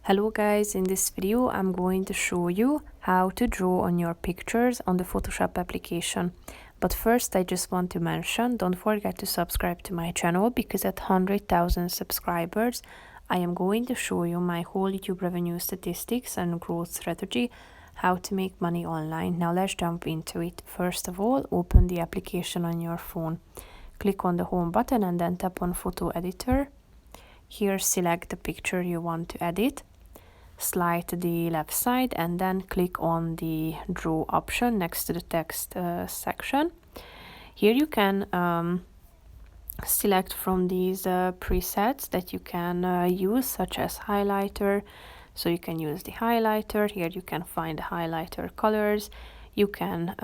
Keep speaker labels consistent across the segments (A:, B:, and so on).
A: Hello guys, in this video I'm going to show you how to draw on your pictures on the Photoshop application. But first I just want to mention, don't forget to subscribe to my channel because at 100,000 subscribers I am going to show you my whole YouTube revenue statistics and growth strategy, how to make money online. Now let's jump into it. First of all, open the application on your phone. Click on the home button and then tap on photo editor. Here select the picture you want to edit. Slide to the left side and then click on the draw option next to the text section. Here you can select from these presets that you can use, such as highlighter. So you can use the highlighter. Here you can find the highlighter colors. You can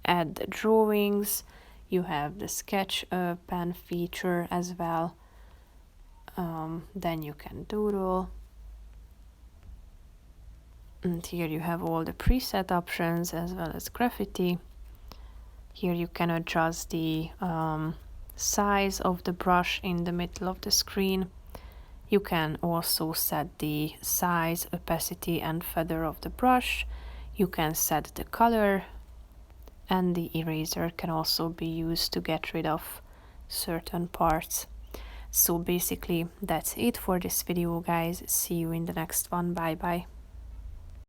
A: add the drawings. You have the sketch pen feature as well. Then you can doodle. And here you have all the preset options as well as graffiti. Here you can adjust the size of the brush in the middle of the screen. You can also set the size, opacity and feather of the brush. You can set the color, and the eraser can also be used to get rid of certain parts. So basically that's it for this video guys. See you in the next one. Bye bye.